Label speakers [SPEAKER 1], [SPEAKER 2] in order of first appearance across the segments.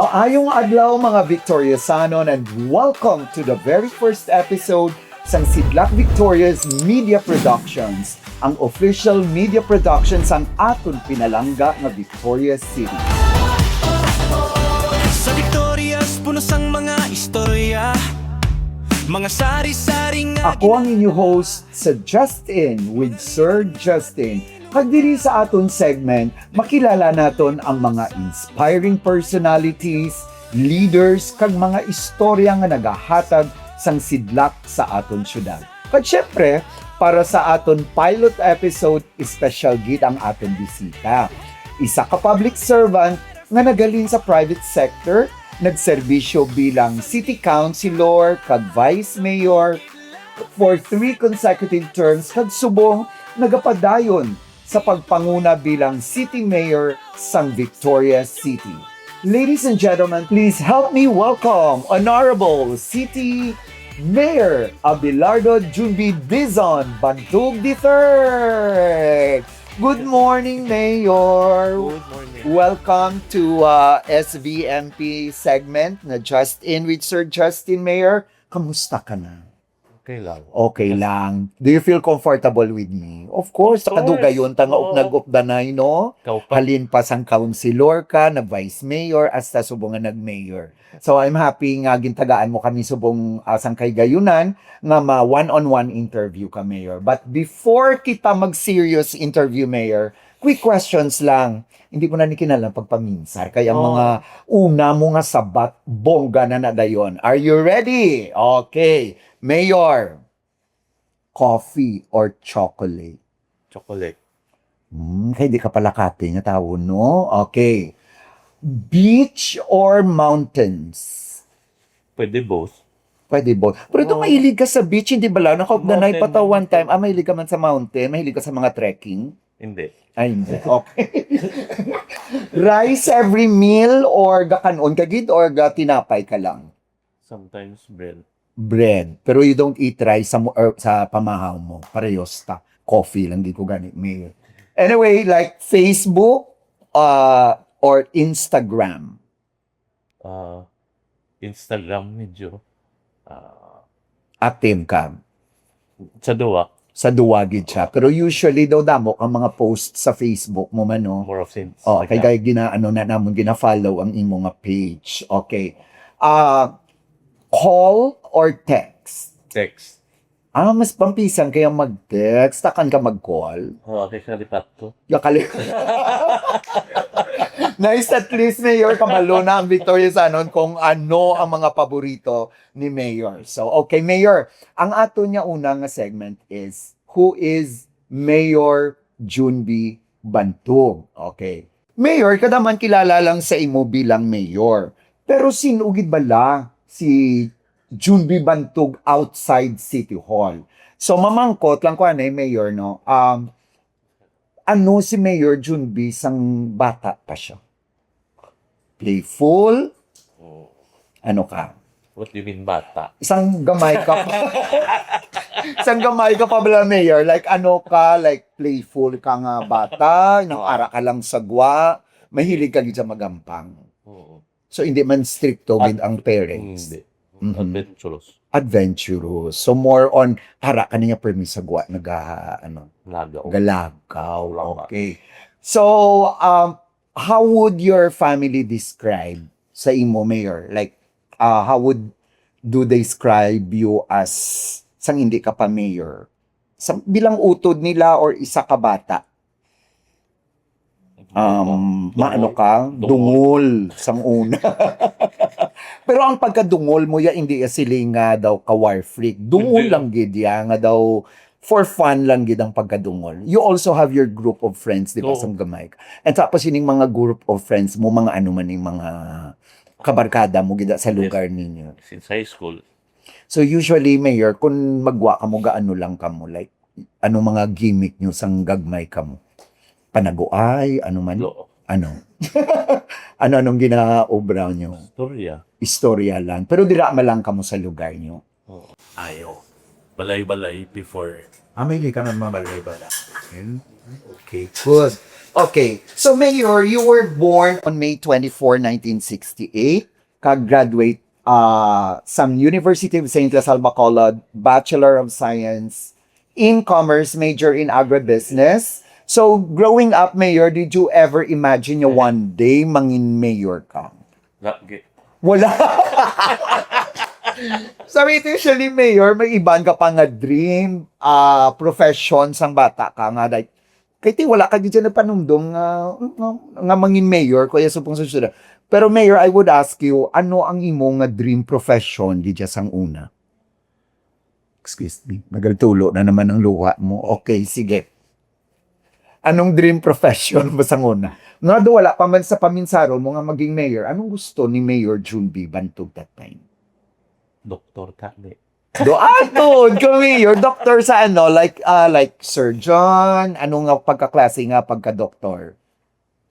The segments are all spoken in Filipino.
[SPEAKER 1] Maayong adlaw mga Victoriosanon and welcome to the very first episode sang Sidlak Victorious Media Productions, ang official media production sang aton pinalangga nga Victorias City.
[SPEAKER 2] Sa Victorias, puno sang mga istorya, mga sari-saring
[SPEAKER 1] Ako ang inyo host sa Justin with Sir Justin. Pagdiri sa aton segment, makilala naton ang mga inspiring personalities, leaders, kag mga istorya nga nagahatag sang sidlak sa aton syudad. Kag syempre, para sa aton pilot episode, special gid ang aton bisita. Isa ka public servant nga nagaling sa private sector, nagserbisyo bilang city councilor kag vice mayor for 3 consecutive terms kag subong nagapadayon sa pagpanguna bilang city mayor sang Victorias City. Ladies and gentlemen, please help me welcome Honorable City Mayor Abelardo Junbi Dizon Bantug III. Good morning, Mayor.
[SPEAKER 3] Good morning.
[SPEAKER 1] Welcome to SVMP segment na Just In with Sir Justin, Mayor. Kamusta ka na?
[SPEAKER 3] Okay lang.
[SPEAKER 1] Okay lang. Do you feel comfortable with me? Of course,
[SPEAKER 3] Of course.
[SPEAKER 1] kadugayon, tanga
[SPEAKER 3] Oo.
[SPEAKER 1] nag-updanay, no?
[SPEAKER 3] Ikaw pa.
[SPEAKER 1] Halin pa sang councilor ka, na vice mayor, hasta subong nga nag-mayor. So I'm happy nga gintagaan mo kami subong sang kay gayunan nga ma one-on-one interview ka, Mayor. But before kita mag-serious interview, Mayor, quick questions lang. Hindi ko na ni kinalang pagpaminsar. Kaya ang
[SPEAKER 3] Oo.
[SPEAKER 1] mga una mo nga sabat, bongga na dayon. Are you ready? Okay. Mayor, coffee or chocolate?
[SPEAKER 3] Chocolate.
[SPEAKER 1] Kaya di ka pala kati nga tao, no? Okay. Beach or mountains?
[SPEAKER 3] Pwede both.
[SPEAKER 1] Pwede both. Pero ito,
[SPEAKER 3] Oo.
[SPEAKER 1] mahilig ka sa beach, hindi ba lang? Nakaupdanay pa
[SPEAKER 3] Mountain.
[SPEAKER 1] ta one time. Mahilig ka man sa mountain? Mahilig ka sa mga trekking?
[SPEAKER 3] Hindi.
[SPEAKER 1] Ay, hindi. Okay. Rice every meal or gakanon kagid or tinapay ka lang?
[SPEAKER 3] Sometimes bread.
[SPEAKER 1] Bread. Pero you don't eat rice sa pamahaw mo. Parehos ta. Coffee lang, di ko ganit. Mayor. Anyway, like Facebook or Instagram.
[SPEAKER 3] Instagram medyo.
[SPEAKER 1] Active ka.
[SPEAKER 3] Sa duwa,
[SPEAKER 1] Sa duwagid siya. Pero usually daw damo ang mga post sa Facebook mo man, no?
[SPEAKER 3] more of since.
[SPEAKER 1] Oh, kay gaya namon gina-follow ang imo nga page. Okay. Call or text?
[SPEAKER 3] Text.
[SPEAKER 1] Mas pampisan kaya mag-text. Takan ka mag-call.
[SPEAKER 3] Okay, kalipat ko.
[SPEAKER 1] Yakali. Nice, at least Mayor kabalo na ang Victoriasanon kung ano ang mga paborito ni Mayor. So, okay, Mayor, ang ato niya unang nga segment is who is Mayor Junbi Bantug? Okay. Mayor, kadaman kilala lang sa imo bilang mayor. Pero sinugid bala si Junbi Bantug outside City Hall? So, mamangkot lang ko Mayor, no? Ano si Mayor Junbi sang bata pa siya? Playful?
[SPEAKER 3] Oh,
[SPEAKER 1] Ano ka?
[SPEAKER 3] what do you mean bata?
[SPEAKER 1] Isang gamay ka pa. Isang gamay ka pa bala, Mayor? Like ano ka? Like playful ka nga bata? Nang ara ka lang sagwa? Mahilig ka gid sa magampang?
[SPEAKER 3] Oo.
[SPEAKER 1] So, hindi man stricto with ang parents?
[SPEAKER 3] Hindi.
[SPEAKER 1] Mhm.
[SPEAKER 3] Adventurous.
[SPEAKER 1] Adventurous. So, more on, para ka niya permis sagwa,
[SPEAKER 3] Lagaw.
[SPEAKER 1] galagaw.
[SPEAKER 3] Lagaw.
[SPEAKER 1] Okay. So, how would your family describe sa imo, Mayor? Like, how would do they describe you as sang hindi ka pa mayor? Bilang utod nila or isa ka bata? Maano ka? Dungol sang una. Pero ang pagkadungol mo ya hindi ya siling nga daw ka war freak. Dungol
[SPEAKER 3] Hindi.
[SPEAKER 1] lang gid ya nga daw for fun lang gid ang pagkadungol. You also have your group of friends, di ba,
[SPEAKER 3] Oo.
[SPEAKER 1] sang gamay ka. And tapos ining mga group of friends mo, mga ano man yung mga kabarkada mo gid sa lugar ninyo.
[SPEAKER 3] Since high school,
[SPEAKER 1] So usually, Mayor, kung magwa ka mo, gaano lang ka mo? Like, ano mga gimmick nyo sang gagmay ka mo? Panaguay? Ano man?
[SPEAKER 3] lo,
[SPEAKER 1] Ano? Anong ginaobra nyo?
[SPEAKER 3] storya.
[SPEAKER 1] Istorya lang. Pero dira lang ka mo sa lugar nyo.
[SPEAKER 3] Oo. Ayaw. Balay-balay before.
[SPEAKER 1] May ka na mabalay-balay. Okay, good. Okay. So, Mayor, you were born on May 24, 1968. Kag-graduate sa University of St. La Salle Bacolod, Bachelor of Science in Commerce, major in Agribusiness. So, growing up, Mayor, did you ever imagine na one day mangin mayor ka?
[SPEAKER 3] Lagi.
[SPEAKER 1] Wala. Sabi ito usually, Mayor, may iban ka pa nga dream, profession sang bata ka nga. Like, kaya wala ka dito na panumdum nga mangin mayor, kaya supong sa syudad. Pero Mayor, I would ask you, ano ang imo nga dream profession di sang una? Excuse me, nagaltulo na naman ang luha mo. Okay, sige. Anong dream profession mo sang una? Nga do wala pa man sa paminsaro mo nga maging mayor, anong gusto ni Mayor June B. Bantog that time?
[SPEAKER 3] Doktor kami.
[SPEAKER 1] Doon ka mayor, doctor sa ano, like surgeon, ano nga pagkaklase nga pagka-doktor?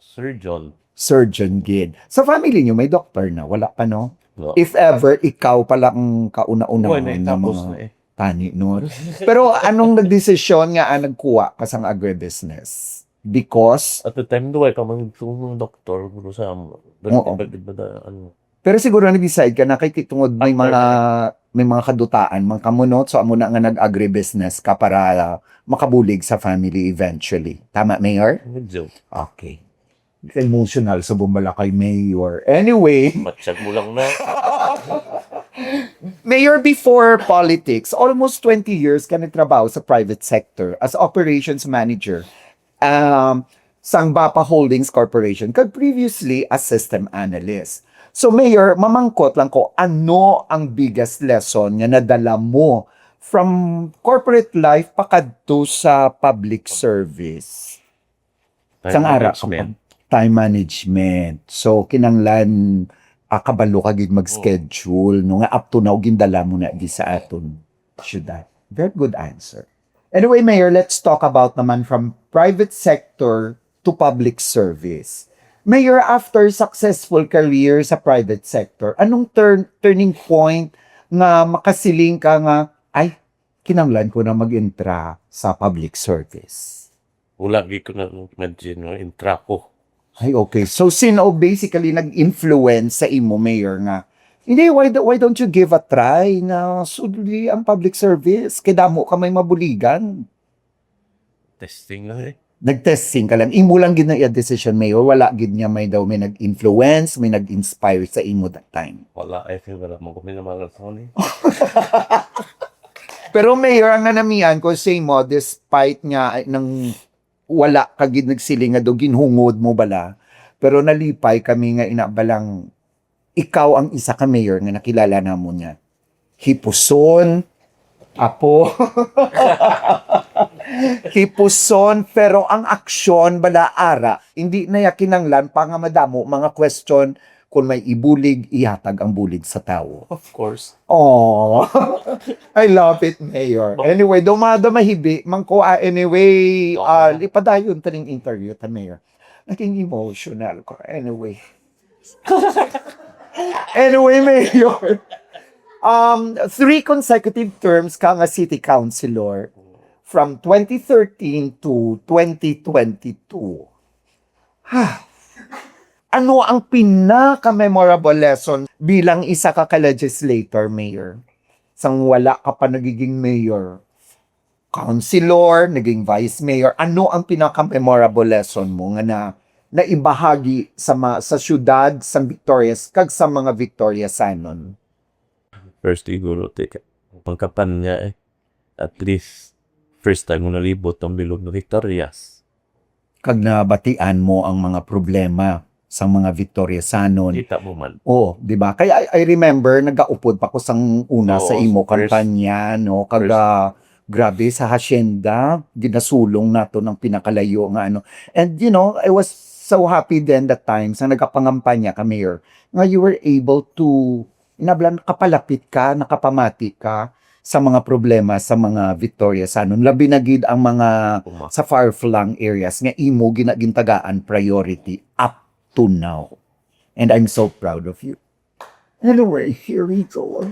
[SPEAKER 3] Surgeon.
[SPEAKER 1] Surgeon gid. Sa family niyo may doctor na, wala pa no?
[SPEAKER 3] No.
[SPEAKER 1] If ever, ikaw pala ang kauna-una
[SPEAKER 3] Uy,
[SPEAKER 1] ng
[SPEAKER 3] tapos
[SPEAKER 1] mga
[SPEAKER 3] na eh.
[SPEAKER 1] tani no? Pero anong nagdesisyon nga nagkuha ka sang agribusiness? Because,
[SPEAKER 3] At the time duway ka mga doktor guro sa amo.
[SPEAKER 1] Oo.
[SPEAKER 3] Ano.
[SPEAKER 1] pero siguro nag-decide ka na kay titungod may mga kadutaan, mga kamunot, so amo na nga nag-agribusiness ka para makabulig sa family eventually. Tama, Mayor?
[SPEAKER 3] Medyo.
[SPEAKER 1] Okay. Emotional sa bumala kay Mayor. Anyway,
[SPEAKER 3] Matsyag mo lang na.
[SPEAKER 1] Mayor, before politics, almost 20 years ka nagtrabaho sa private sector as operations manager sang Bapa Holdings Corporation, kag previously as system analyst. So Mayor, mamangkot lang ko, ano ang biggest lesson nga nadala mo from corporate life pakadto sa public service? Sang ara ka pa. Time management. So, kinanglan, kabalo ka gid mag-schedule, no nga up to now, gindala mo na di sa aton syudad. Very good answer. Anyway, Mayor, let's talk about naman from private sector to public service. Mayor, after successful career sa private sector, anong turning point nga makasiling ka nga, ay, kinanglan ko na mag-intra sa public service?
[SPEAKER 3] Wala ko na imagine nga intra ko.
[SPEAKER 1] Ay, okay. So, sino basically nag-influence sa imo, Mayor, nga, hindi, why don't you give a try na sudli ang public service? Kaya damo ka may mabuligan.
[SPEAKER 3] Testing lang eh.
[SPEAKER 1] Nag-testing ka lang. Imo lang gid na iya decision, Mayor. Wala gid niya may nag-influence, may nag-inspire sa imo that time.
[SPEAKER 3] Wala eh. Wala mo kami na mga rason eh.
[SPEAKER 1] Pero Mayor, ang nanamian ko say mo, despite nga ng wala ka gid nagsiling nga do ginhungod mo bala, pero nalipay kami nga inabalang ikaw ang isa ka Mayor nga nakilala namo niya. Hipuson, apo. Hipuson, pero ang aksyon bala ara, hindi na yakinanglan pa nga madamo mga question kung may ibulig, ihatag ang bulig sa tao.
[SPEAKER 3] Of course.
[SPEAKER 1] Oh, I love it, Mayor. Anyway, dumada mahibi, mangko anyway, lipadayon taning interview ta Mayor. Naging emotional ko. Anyway. Anyway, Mayor. 3 consecutive terms ka nga city councilor from 2013 to 2022. Ano ang pinaka-memorable lesson bilang isa ka ka-legislator, Mayor? Sang wala ka pa nagiging mayor, councilor, naging vice mayor, ano ang pinaka-memorable lesson mo nga na ibahagi sa syudad, sa Victorias, kag sa mga Victoriasanon?
[SPEAKER 3] First siguro, pangkapan niya eh. At least, first time mo nalibot ang bilog na Victorias.
[SPEAKER 1] Kag nabatian mo ang mga problema sa mga Victoriasanon.
[SPEAKER 3] Kita mo man.
[SPEAKER 1] Oh, di ba? Kaya I remember nagaupod pa ko sang una
[SPEAKER 3] Oo,
[SPEAKER 1] sa imo
[SPEAKER 3] first-
[SPEAKER 1] kampanya, no? Kaga grabe sa hacienda, ginasulong nato ng pinakalayo nga ano. And you know, I was so happy then that time sa nagapangampanya ka, Mayor, nga you were able to inablan kapalapit ka, nakapamati ka sa mga problema sa mga Victoriasanon. Labi na gid ang mga sa far-flung areas nga imo ginagintagaan priority up to now. And I'm so proud of you. Anyway, here we go.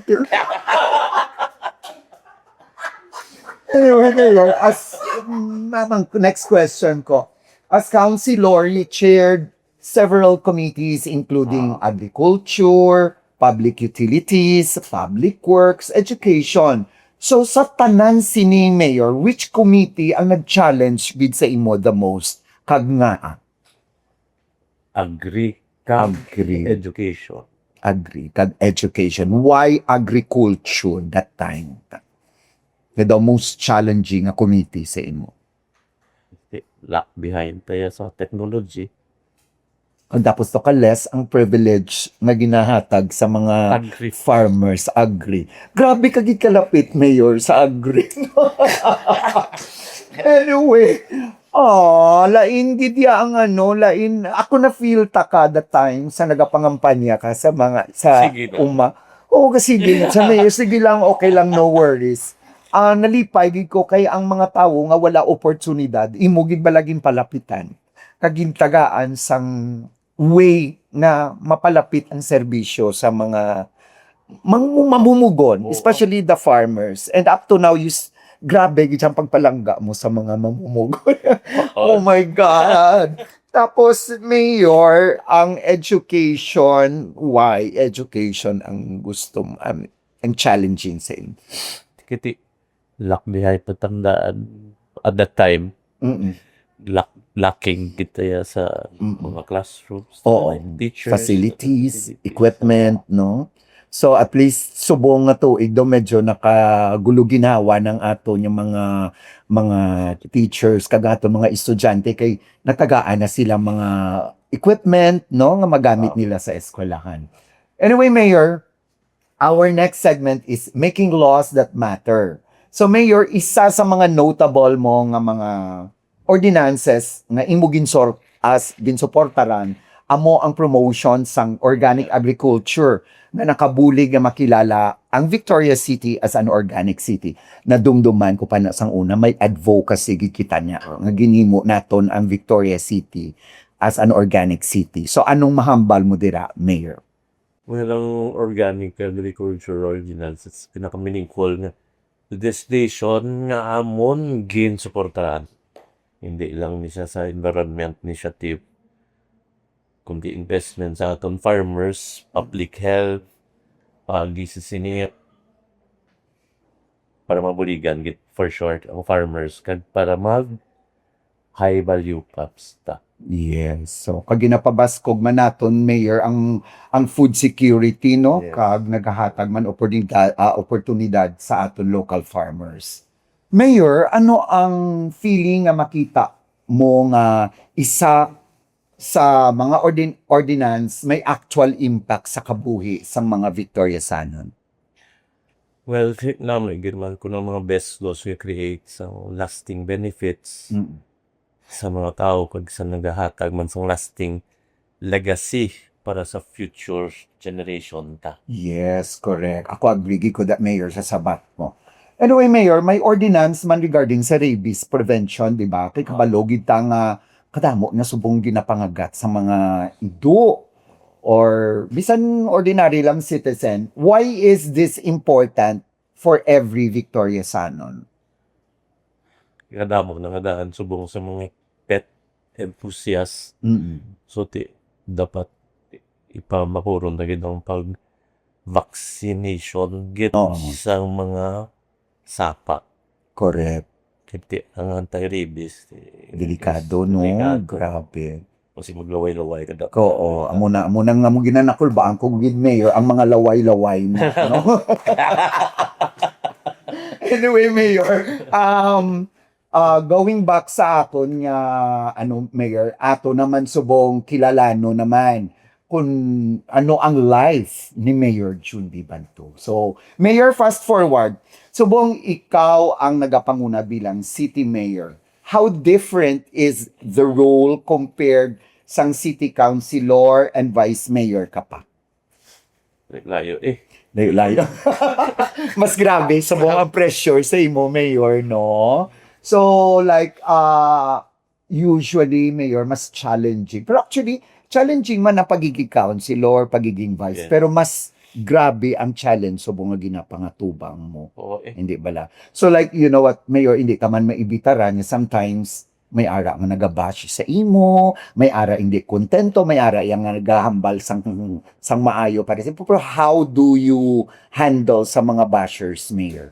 [SPEAKER 1] Anyway, as mamang next question ko. As councilor, you chaired several committees including agriculture, public utilities, public works, education. So sa tanan sini Mayor, which committee ang nag-challenge gid sa imo the most? Kag nga,
[SPEAKER 3] Agri, education.
[SPEAKER 1] kag education. Why agriculture that time? The most challenging nga committee sa imo.
[SPEAKER 3] Lock behind tayo sa technology.
[SPEAKER 1] Ang tapos to ka less ang privilege nga ginahatag sa mga
[SPEAKER 3] Agri.
[SPEAKER 1] farmers, agri. Grabe kagid kalapit, Mayor, sa agri. Anyway, lain gid ya ang lain. Ako na feel ta kada time sa nagapangampanya ka sa mga sa
[SPEAKER 3] Sige na.
[SPEAKER 1] Oo, kasi sige, sa Mayor, sige lang, okay lang, no worries. Nalipay gid ko kay ang mga tawo nga wala oportunidad, imo gid balaging palapitan. Kagintagaan sang way na mapalapit ang serbisyo sa mga mamumugon, especially the farmers. And up to now, grabe gid ang pagpalangga mo sa mga mamumugon. Oh my God! Tapos, Mayor, ang education, why education ang gusto mo, ang challenging sa inyo?
[SPEAKER 3] Kiti, lock behind patandaan at that time,
[SPEAKER 1] Mm-mm.
[SPEAKER 3] lacking kita ya sa mga classrooms,
[SPEAKER 1] Oo.
[SPEAKER 3] mga teachers,
[SPEAKER 1] Facilities, equipment, no? So at least subong nga tuig do medyo nakagulo ginawa ng ato yung mga teachers kagato mga estudyante kay natagaan na sila mga equipment no nga magamit nila sa eskwelahan. Anyway, Mayor, our next segment is making laws that matter. So Mayor, isa sa mga notable mo nga mga ordinances nga imo ginsuportaran amo ang promotion sang organic agriculture na nakabulig nga makilala ang Victoria City as an organic city. Nadumduman ko pa na sang una, may advocacy gid kita niya nga ginhimo naton ang Victoria City as an organic city. So anong mahambal mo dira, Mayor?
[SPEAKER 3] Walang organic agriculture ordinances, pinaka-meaningful nga legislation nga amon ginsuportahan. Hindi lang ni siya sa environment initiative, kundi investment sa aton farmers, public health, pag-isisinir, para mabuligan, git for short, ang farmers, kag para mag high value crops ta.
[SPEAKER 1] Yes. So kag ginapabaskog man naton, Mayor, ang food security no
[SPEAKER 3] Yes.
[SPEAKER 1] kag nagahatag man oportunidad sa aton local farmers. Mayor, ano ang feeling nga makita mo nga isa sa mga ordinance may actual impact sa kabuhi sa mga Victoriasanon?
[SPEAKER 3] Well, naman, ginawa ko ng mga best laws we create sa lasting benefits sa mga tao kag sa nagahatag man sa lasting legacy para sa future generation ta.
[SPEAKER 1] Yes, correct. Ako agree ko that, Mayor, sa sabat mo. Anyway, Mayor, may ordinance man regarding sa rabies prevention, di ba? Kay kabalogid ta nga kadamo na subong ginapangagat sa mga ido or bisan ordinary lang citizen. Why is this important for every Victoriasanon?
[SPEAKER 3] Kadamo na kadaan subong sa mga pet enthusiast. So, dapat ipamapuron na gid ang pag-vaccination git
[SPEAKER 1] Oo.
[SPEAKER 3] sa mga sapa.
[SPEAKER 1] Correct.
[SPEAKER 3] Kaya ang anti-rabies.
[SPEAKER 1] Delikado, no?
[SPEAKER 3] Delikado.
[SPEAKER 1] Grabe.
[SPEAKER 3] Kasi maglaway-laway ka dapat.
[SPEAKER 1] Oo, amo na nga mo ginanakol ba ang kung gid, Mayor, ang mga laway-laway mo, no? Anyway, Mayor, going back sa aton nga Mayor, ato naman subong kilalano naman kung ano ang life ni Mayor June B. Banto. So, Mayor, fast forward, subong ikaw ang nagapanguna bilang city mayor. How different is the role compared sang city councilor and vice mayor ka pa?
[SPEAKER 3] Layo
[SPEAKER 1] Layo. Mas grabe sa buong ang pressure sa imo, Mayor, no? So, like, usually, Mayor, mas challenging. Pero actually, challenging man ang pagiging councilor, pagiging vice.
[SPEAKER 3] Yes.
[SPEAKER 1] Pero mas grabe ang challenge sa buong ginapangatubang mo.
[SPEAKER 3] Oo
[SPEAKER 1] Hindi bala. So like, you know what, Mayor, hindi ka man maibitaran. Sometimes, May ara nga nagabash sa imo, may ara hindi kontento, may ara yang nga nagahambal sang maayo para sa pero how do you handle sa mga bashers, Mayor?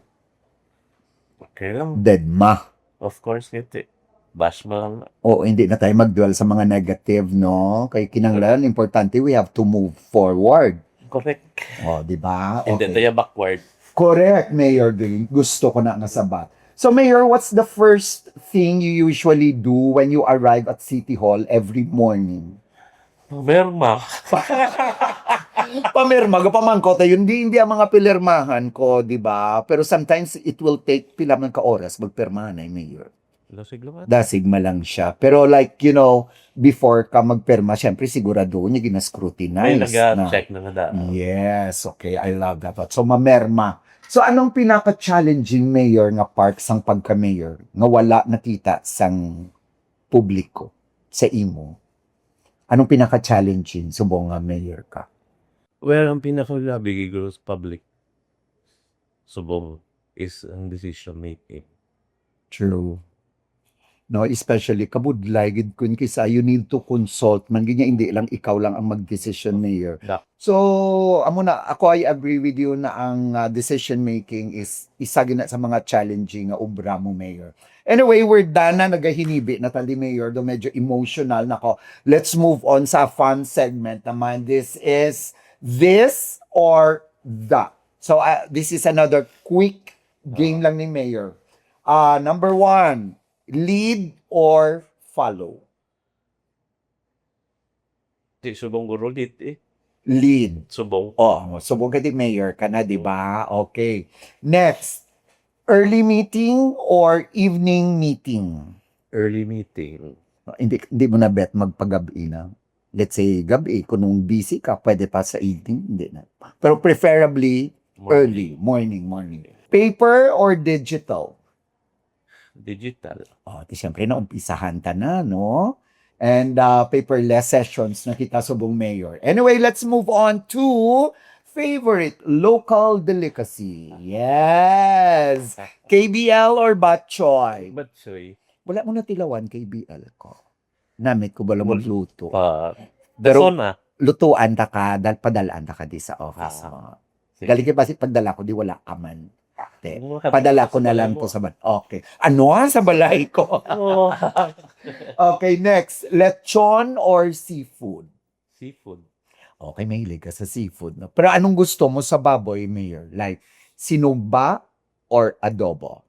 [SPEAKER 3] Okay lang.
[SPEAKER 1] Deadma.
[SPEAKER 3] Of course, ngiti. Bash mo lang.
[SPEAKER 1] O hindi na tayo mag-dwell sa mga negative, no? Kay kinanglan, importante we have to move forward.
[SPEAKER 3] Correct.
[SPEAKER 1] O, di ba?
[SPEAKER 3] Hindi tayo backward.
[SPEAKER 1] Correct, Mayor Ding. Gusto ko na nga sabat. So, Mayor, what's the first thing you usually do when you arrive at City Hall every morning?
[SPEAKER 3] Merma.
[SPEAKER 1] Pamirma, pamangko tayo. Hindi ang mga pilirmahan ko, di ba? Pero sometimes it will take pila man ka oras magpirmahan ay Mayor.
[SPEAKER 3] Lasig lang.
[SPEAKER 1] Dasigma lang siya. Pero like, you know, before ka magpirma, syempre sigurado niya
[SPEAKER 3] May
[SPEAKER 1] ginascrutinize na.
[SPEAKER 3] nag-check na nadaan.
[SPEAKER 1] Yes, okay. I love that. So, mamerma. So, anong pinaka-challenging mayor nga part sang pagka-mayor nga wala nakita sang publiko sa imo? Anong pinaka-challenging subong nga mayor ka?
[SPEAKER 3] Well, ang pinaka-labi siguro sa public subong is ang decision making.
[SPEAKER 1] True. No, especially kabudlay gid kun kisa you need to consult man ganyan hindi lang ikaw lang ang mag-decision mayor.
[SPEAKER 3] Yeah.
[SPEAKER 1] So amo na ako I agree with you na ang decision making is isa gina sa mga challenging nga obra mo mayor. Anyway, we're done na nagahinibi na tali mayor do medyo emotional nako. Let's move on sa fun segment naman. This is this or that. So this is another quick game lang ni mayor. Number 1, lead or follow?
[SPEAKER 3] Di subong guro lit eh.
[SPEAKER 1] Lead.
[SPEAKER 3] Subong.
[SPEAKER 1] Oh, subong ka di mayor ka na, di ba? Okay. Next, early meeting or evening meeting?
[SPEAKER 3] Early meeting.
[SPEAKER 1] Hindi mo na bet magpagabi na. Let's say gabi, kung busy ka, pwede pa sa evening, hindi na. Pero preferably early, morning. Paper or digital?
[SPEAKER 3] Digital.
[SPEAKER 1] Oh, di syempre na umpisahan ta na, no? And paperless sessions na kita subong mayor. Anyway, let's move on to favorite local delicacy. Yes! KBL or Bok Choy?
[SPEAKER 3] But sorry.
[SPEAKER 1] Wala mo na tilawan KBL ko. Namit ko bala magluto.
[SPEAKER 3] Pero,
[SPEAKER 1] Pero lutuan ta ka, padalaan ta ka di sa office mo. Galing ka kasi pagdala ko, di wala ka man. Padala ko na lang po sa balay. Okay. Ano sa balay ko? Okay, next. Lechon or seafood?
[SPEAKER 3] Seafood.
[SPEAKER 1] Okay, mahilig ka sa seafood. No? Pero anong gusto mo sa baboy, Mayor? Like, sinugba or adobo?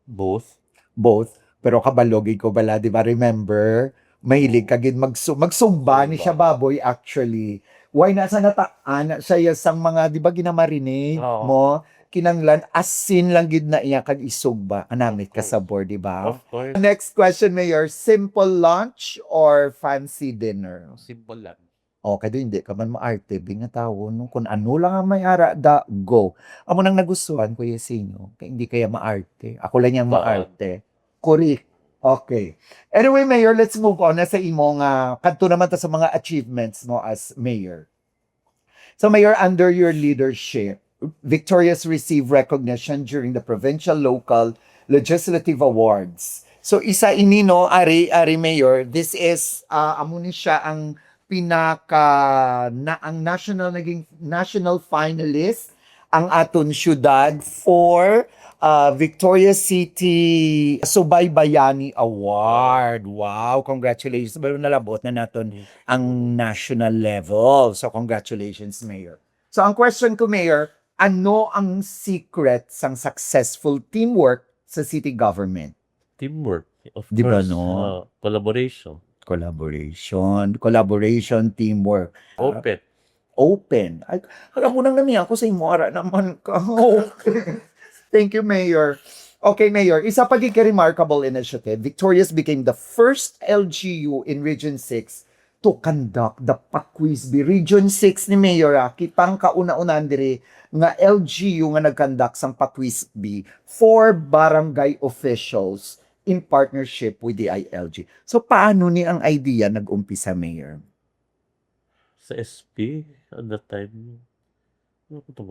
[SPEAKER 3] Both.
[SPEAKER 1] Both. Pero kabalogi ko bala, di ba? Remember, mahilig ka gid magsumba ni siya baboy actually. Why nasa nataan siya sang mga, di ba, ginamarinate mo? Kinanglan, asin lang gid na iya kag isugba. Anamit ka sa board, di ba?
[SPEAKER 3] Of course.
[SPEAKER 1] Next question, Mayor. Simple lunch or fancy dinner?
[SPEAKER 3] Simple lang.
[SPEAKER 1] Okay, doon hindi ka man maarte. Binga tao, no? Kung ano lang ang may ara, go. Amo nang nagustuhan, Kuya Sino. Kaya hindi kaya maarte. Ako lang yung maarte. Correct. Okay. Anyway, Mayor, let's move on na sa imong kadto naman ta sa mga achievements mo as mayor. So, Mayor, under your leadership, Victorious received recognition during the provincial, local, legislative awards. So, isa ini no, Ari Mayor, this is amo ni siya ang ang naging national finalist ang aton syudad for Victorious City Subaybayani Award. Wow, congratulations. Pero nalabot na natin ang national level. So, congratulations, Mayor. So, ang question ko, Mayor, ano ang secret sang successful teamwork sa city government?
[SPEAKER 3] Teamwork. Of
[SPEAKER 1] Di ba,
[SPEAKER 3] course.
[SPEAKER 1] no?
[SPEAKER 3] Collaboration.
[SPEAKER 1] Collaboration, teamwork. Open. Ay, alam mo nang nami ako sa imora naman ka. Thank you, Mayor. Okay, Mayor, isa pa remarkable initiative. Victorious became the first LGU in Region 6 to conduct the Paquisby. Region 6 ni Mayor, kitang kauna-unan diri nga LGU nga nag-conduct sang Paquisby for barangay officials in partnership with the ILG. So, paano ni ang idea nag-umpisa, Mayor?
[SPEAKER 3] Sa SP, at that time, ano ko ito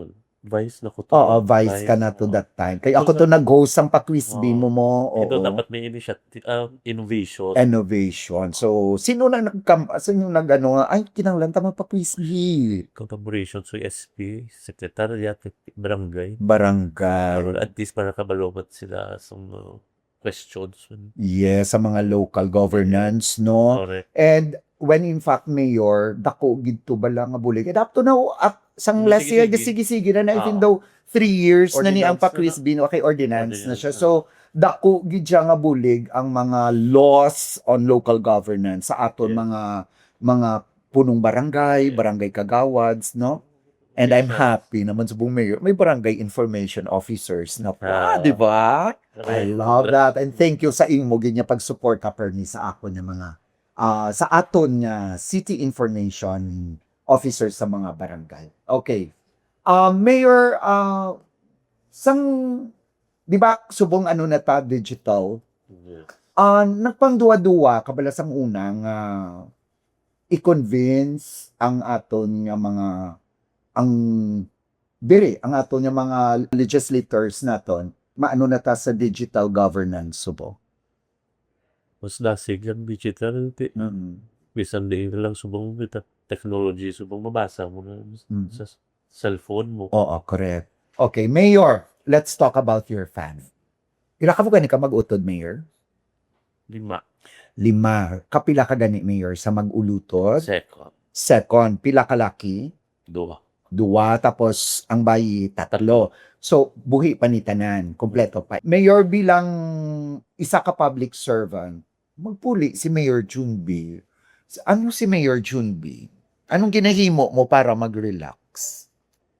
[SPEAKER 3] Vice na ko to.
[SPEAKER 1] Oo, vice ka na to that time. Kaya ako to nag-host ang pa-quiz
[SPEAKER 3] Oo.
[SPEAKER 1] mo mo.
[SPEAKER 3] Ito
[SPEAKER 1] Oo.
[SPEAKER 3] dapat may initiative, innovation.
[SPEAKER 1] Innovation. So, sino nag-ano, ay, kinanglan tama pa-quiz me.
[SPEAKER 3] Collaboration sa SP, Secretariat, Barangay.
[SPEAKER 1] Barangay.
[SPEAKER 3] At least para kabalobat sila sa mga questions.
[SPEAKER 1] Yes, sa mga local governance, no?
[SPEAKER 3] Correct.
[SPEAKER 1] And when in fact mayor dako gid to bala nga bulig and up to now sang
[SPEAKER 3] Sige,
[SPEAKER 1] last year
[SPEAKER 3] sige.
[SPEAKER 1] sige na even
[SPEAKER 3] Ah.
[SPEAKER 1] though 3 years na ni ang
[SPEAKER 3] Ordinance
[SPEAKER 1] pa-quiz
[SPEAKER 3] na
[SPEAKER 1] bin okay ordinance na
[SPEAKER 3] Ordinance
[SPEAKER 1] siya
[SPEAKER 3] na.
[SPEAKER 1] so dako gid siya nga bulig ang mga laws on local governance sa aton
[SPEAKER 3] Yes.
[SPEAKER 1] mga punong barangay, barangay kagawads, no? And
[SPEAKER 3] Yes,
[SPEAKER 1] I'm
[SPEAKER 3] sir.
[SPEAKER 1] happy naman sa buong mayor. May barangay information officers na pa,
[SPEAKER 3] Ah.
[SPEAKER 1] di ba? I
[SPEAKER 3] Correct.
[SPEAKER 1] love that. And thank you sa imo gid niya pag-support ka perni sa ako ng mga sa aton nga city information officers sa mga barangay. Okay. Mayor, sang di ba subong ano na ta digital?
[SPEAKER 3] Yes.
[SPEAKER 1] Nagpangduwa-duwa kabala sang unang i-convince ang aton nga mga ang ang aton nga mga legislators naton maano na ta sa digital governance subo.
[SPEAKER 3] Mas dasig ang digital. Bisan din lang subong technology, subong mabasa mo na sa cellphone mo.
[SPEAKER 1] Oo, correct. Okay, Mayor, let's talk about your fan. Ila ka mo gani ka mag-utod, Mayor?
[SPEAKER 3] 5.
[SPEAKER 1] 5. Kapila ka gani, Mayor, sa mag-ulutod?
[SPEAKER 3] Second.
[SPEAKER 1] Second, pila ka laki?
[SPEAKER 3] 2.
[SPEAKER 1] 2, tapos ang bayi, 3. So, buhi pa ni tanan, kompleto pa. Mayor, bilang isa ka public servant, magpuli si Mayor Junbi. Ano si Mayor Junbi? Anong ginahimo mo para mag-relax?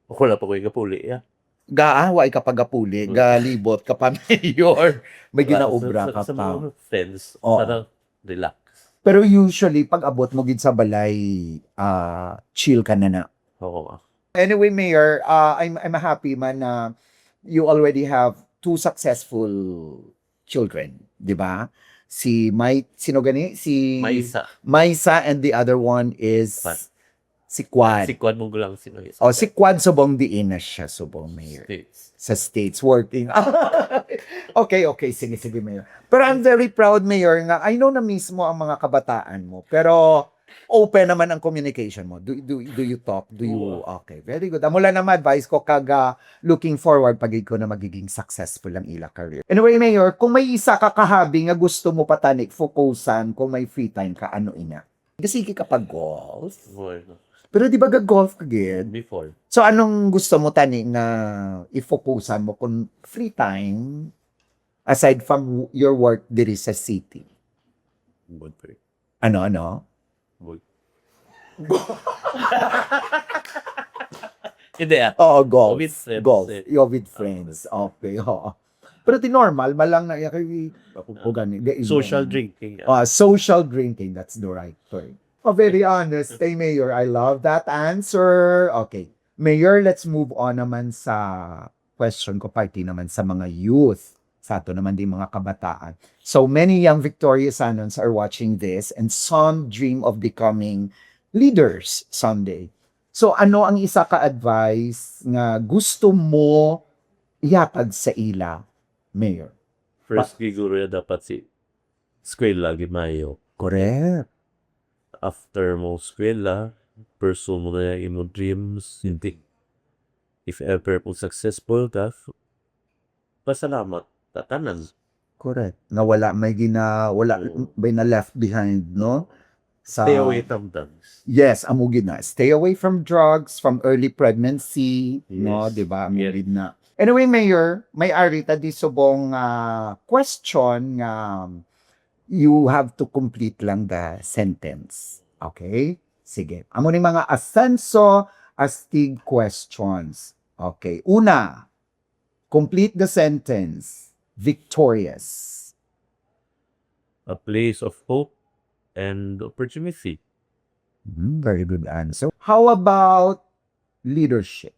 [SPEAKER 3] Wala pa ko yung kapuli, ya.
[SPEAKER 1] Gaaway ka pagapuli, galibot ka pa, Mayor. May ginaobra ka
[SPEAKER 3] Sa
[SPEAKER 1] pa.
[SPEAKER 3] mga friends,
[SPEAKER 1] Oo.
[SPEAKER 3] para relax.
[SPEAKER 1] Pero usually, pag abot mo gid sa balay, chill ka na na.
[SPEAKER 3] Oo.
[SPEAKER 1] Anyway, Mayor, I'm happy man na you already have 2 successful children, di ba? Si Mike, sino gani? Si Maisa and the other one is
[SPEAKER 3] Quad.
[SPEAKER 1] si Quad.
[SPEAKER 3] Si Quad mo lang sino yun.
[SPEAKER 1] Si Quad subong diin na siya, subong Mayor.
[SPEAKER 3] States.
[SPEAKER 1] Sa States working. Okay, sige, Mayor. Pero I'm very proud, Mayor, nga I know na mismo ang mga kabataan mo, pero open naman ang communication mo. Do you talk? Okay, very good. Amula naman, advice ko kaga looking forward pagig ko na magiging successful ang ila career. Anyway, Mayor, kung may isa ka kahabi nga gusto mo patanik, focusan, kung may free time ka, ano ina? Kasi ka pag golf. Pero di ba golf again?
[SPEAKER 3] Before.
[SPEAKER 1] So, anong gusto mo tani na i-focusan mo kung free time aside from your work diri sa city?
[SPEAKER 3] Good for you.
[SPEAKER 1] Ano?
[SPEAKER 3] Good. Hindi
[SPEAKER 1] Oo, golf.
[SPEAKER 3] With friends.
[SPEAKER 1] Golf. You're with friends. Okay, oo. Pero di normal, malang na
[SPEAKER 3] Social drinking.
[SPEAKER 1] Social drinking, that's the right term. Very honest. Hey, Mayor, I love that answer. Okay. Mayor, let's move on naman sa question ko, party naman sa mga youth. Sa ato naman din mga kabataan. So many young Victorianans are watching this and some dream of becoming leaders someday. So ano ang isa ka advice nga gusto mo ihatag sa ila, Mayor?
[SPEAKER 3] First, siguro ya dapat si eskwela gimayo.
[SPEAKER 1] Correct.
[SPEAKER 3] After mo eskwela, pursue mo na yung imong dreams. Hindi. If ever po successful ka, pasalamat. Tatanan.
[SPEAKER 1] Correct. Na wala may may na left behind, no?
[SPEAKER 3] Stay away from drugs.
[SPEAKER 1] Yes, amo gina. Stay away from drugs, from early pregnancy, no,
[SPEAKER 3] Yes.
[SPEAKER 1] 'di ba? Amo
[SPEAKER 3] Yes.
[SPEAKER 1] gid na. Anyway, Mayor, may arita di subong question nga you have to complete lang the sentence. Okay? Sige. Amo ni mga asenso astig questions. Okay. Una, complete the sentence. Victorious.
[SPEAKER 3] A place of hope and opportunity.
[SPEAKER 1] Very good answer. How about leadership?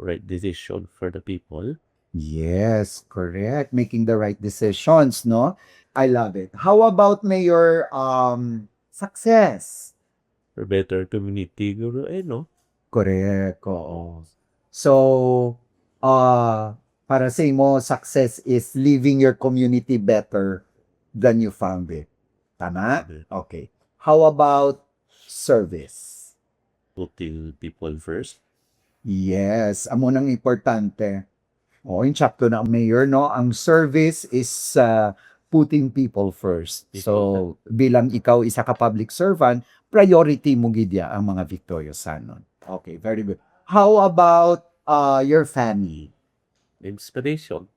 [SPEAKER 3] Right decision for the people.
[SPEAKER 1] Yes, correct. Making the right decisions, no? I love it. How about Mayor success?
[SPEAKER 3] For better community. Guro, no?
[SPEAKER 1] Correct. Oo. So, para sa imo, success is leaving your community better than you found it. Tama? Okay. How about service?
[SPEAKER 3] Putting people first.
[SPEAKER 1] Yes, amo nang importante. Yung chapter na mayor, no? Ang service is putting people first. So, bilang ikaw isa ka public servant, priority mo gidya ang mga Victoriosanon. Okay, very good. How about your family?
[SPEAKER 3] Inspiration.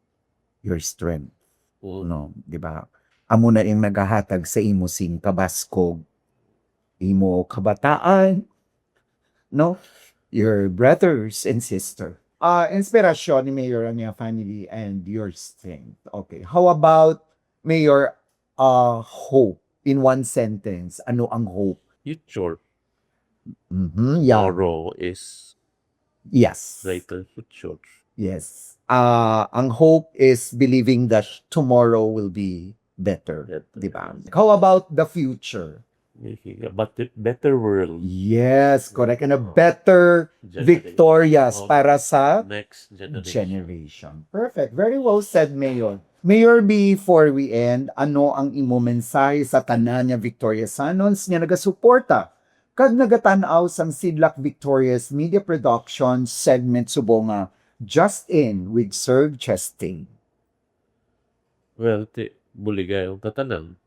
[SPEAKER 1] Your strength,
[SPEAKER 3] O,
[SPEAKER 1] no? Di ba? Amo na yung naghahatag sa imo sing kabaskog, imo kabataan, no? Your brothers and sister. Inspirasyon ni Mayor ang iyang family and your strength. Okay. How about Mayor hope? In one sentence, ano ang hope?
[SPEAKER 3] future.
[SPEAKER 1] Yeah.
[SPEAKER 3] Tomorrow is
[SPEAKER 1] Yes.
[SPEAKER 3] brighter future.
[SPEAKER 1] Yes. Ang hope is believing that tomorrow will be better. Di ba? How about the future?
[SPEAKER 3] But better world.
[SPEAKER 1] Yes, correct. And a better victorious para sa
[SPEAKER 3] Next generation.
[SPEAKER 1] generation. Perfect. Very well said, Mayor. Mayor, before we end, ano ang imo mensahe sa tanan nga Victoriasanons nga nagasuporta kag nagatanaw sang Sidlak Victorious Media Productions segment subong nga Just In with Sir Chesting.
[SPEAKER 3] Well, buligay ang tatanan.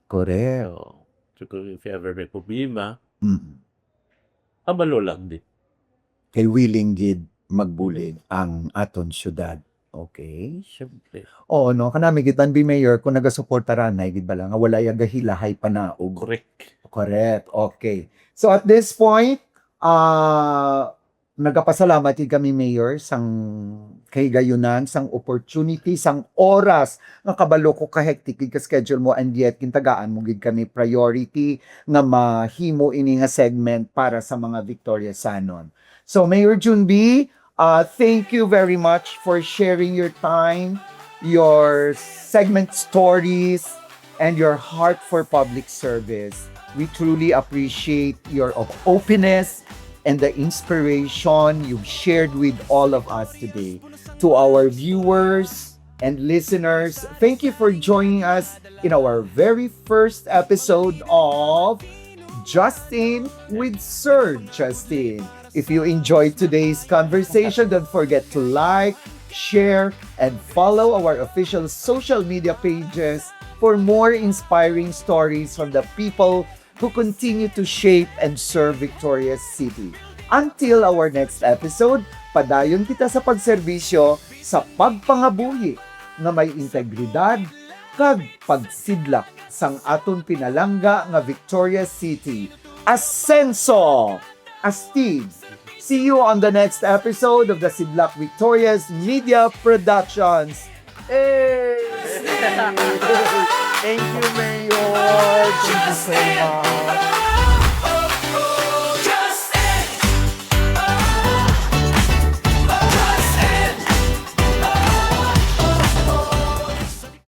[SPEAKER 1] Correct.
[SPEAKER 3] So, if you ever may problema,
[SPEAKER 1] Mm.
[SPEAKER 3] abalo lang din.
[SPEAKER 1] Kay willing gid magbulig ang aton syudad. Okay?
[SPEAKER 3] Siyempre.
[SPEAKER 1] Oo, no? Kanami gitan bi Mayor kung nagasuporta ranay gid ba lang nga wala yung gahilahay pa na og
[SPEAKER 3] Correct.
[SPEAKER 1] correct. Okay. So at this point, nagapasalamat din kami Mayor sang kahigayunan, sang opportunity, sang oras nga kabalo ko ka hectic ka schedule mo and yet kintagaan mo gid kami priority nga mahimo ini nga segment para sa mga Victoriasanon. So Mayor Junbi, thank you very much for sharing your time, your segment stories, and your heart for public service. We truly appreciate your openness and the inspiration you've shared with all of us today. To our viewers and listeners, thank you for joining us in our very first episode of Justin with Sir Justin. If you enjoyed today's conversation, don't forget to like, share, and follow our official social media pages for more inspiring stories from the people who continue to shape and serve Victoria's City. Until our next episode, padayon kita sa pagserbisyo sa pagpangabuhi nga may integridad kag pagsidlak sang aton pinalangga nga Victoria's City. Ascenso! Astig! See you on the next episode of the Sidlak Victoria's Media Productions. Hey! Thank you, Mayor. Thank you so much.